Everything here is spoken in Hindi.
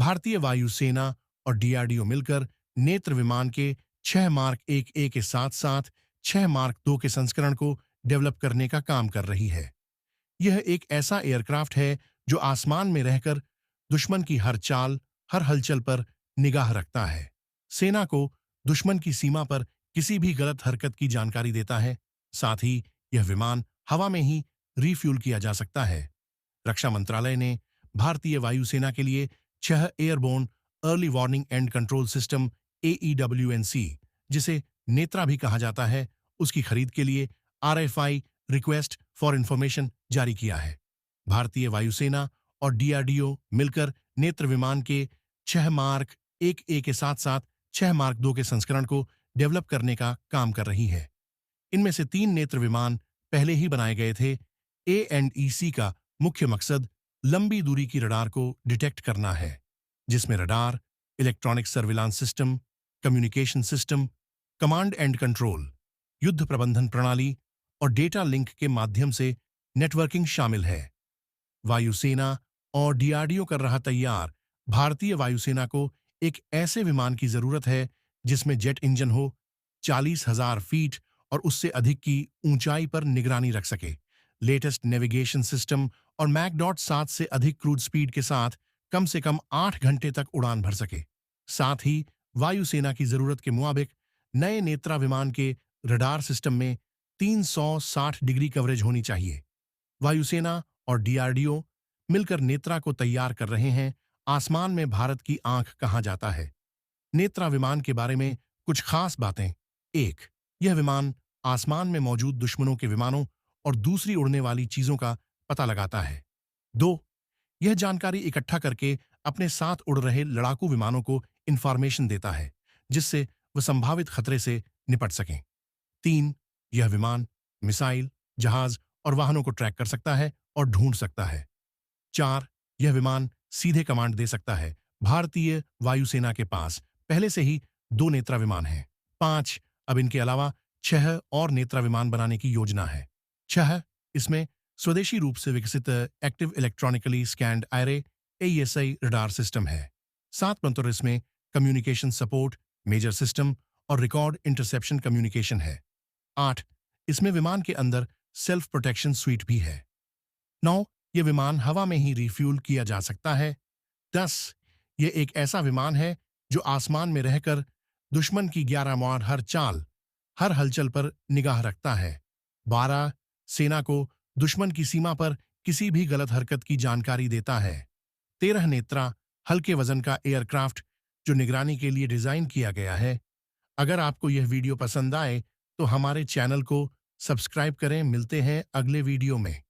भारतीय वायुसेना और डीआरडीओ मिलकर नेत्र विमान के 6 मार्क 1A के साथ साथ 6 मार्क 2 के संस्करण को डेवलप करने का काम कर रही है। यह एक ऐसा एयरक्राफ्ट है जो आसमान में रहकर दुश्मन की हर चाल, हर हलचल पर निगाह रखता है। सेना को दुश्मन की सीमा पर किसी भी गलत हरकत की जानकारी देता है। साथ ही यह विमान हवा में ही रिफ्यूल किया जा सकता है। रक्षा मंत्रालय ने भारतीय वायुसेना के लिए 6 airborne early warning and control system AEWNC, जिसे नेत्रा भी कहा जाता है, उसकी खरीद के लिए RFI रिक्वेस्ट फॉर इंफॉर्मेशन जारी किया है। भारतीय वायुसेना और डीआरडीओ मिलकर नेत्र विमान के 6 मार्क 1A के साथ साथ 6 मार्क 2 के संस्करण को डेवलप करने का काम कर रही है। इनमें से 3 नेत्र विमान पहले ही बनाए गए थे। A&EC का मुख्य मकसद लंबी दूरी की रडार को डिटेक्ट करना है, जिसमें radar, electronic surveillance system, communication system, command and control, युद्ध प्रबंधन प्रणाली और डेटा लिंक के माध्यम से नेटवर्किंग शामिल है। वायुसेना और डीआरडीओ कर रहा तैयार भारतीय वायुसेना को एक ऐसे विमान की जरूरत है जिसमें जेट इंजन हो, 40,000 फीट और उससे अधिक की ऊंचाई पर निगरानी रख सके, लेटेस्ट नेविगेशन सिस्टम और मैक.7 से अधिक क्रूज स्पीड के साथ कम से कम 8 घंटे तक उड़ान भर सके। साथ ही वायुसेना की जरूरत के मुताबिक नए नेत्रा विमान के रडार सिस्टम में 360 डिग्री कवरेज होनी चाहिए। वायुसेना और डीआरडीओ मिलकर नेत्रा को तैयार कर रहे हैं। आसमान में भारत की आंख कहा जाता है। नेत्रा विमान के बारे में कुछ खास बातें। 1. यह विमान आसमान में मौजूद दुश्मनों के विमानों और दूसरी उड़ने वाली चीजों का पता लगाता है। 2. यह जानकारी इकट्ठा करके अपने साथ उड़ रहे लड़ाकू विमानों को इंफॉर्मेशन देता है, जिससे वह संभावित खतरे से निपट सकें। 3. यह विमान मिसाइल, जहाज और वाहनों को ट्रैक कर सकता है और ढूंढ सकता है। 4. यह विमान सीधे कमांड दे सकता है। भारतीय वायुसेना के पास पहले से ही 2 नेत्रा विमान हैं। 5. अब इनके अलावा 6 और नेत्रा विमान बनाने की योजना है। 6. इसमें स्वदेशी रूप से विकसित active electronically scanned array AESI radar system है। 7 मंत्र इसमें कम्युनिकेशन सपोर्ट, मेजर सिस्टम और रिकॉर्ड इंटरसेप्शन कम्युनिकेशन है। 8. इसमें विमान के अंदर सेल्फ प्रोटेक्शन स्वीट भी है। 9. यह विमान हवा में ही रिफ्यूल किया जा सकता है। 10. यह एक ऐसा विमान है जो आसमान में रहकर दुश्मन की 11 मार हर चाल, हर हलचल पर निगाह रखता है। 12. सेना को दुश्मन की सीमा पर किसी भी गलत हरकत की जानकारी देता है। 13. नेत्रा हल्के वजन का एयरक्राफ्ट जो निगरानी के लिए डिजाइन किया गया है। अगर आपको यह वीडियो पसंद आए तो हमारे चैनल को सब्सक्राइब करें। मिलते हैं अगले वीडियो में।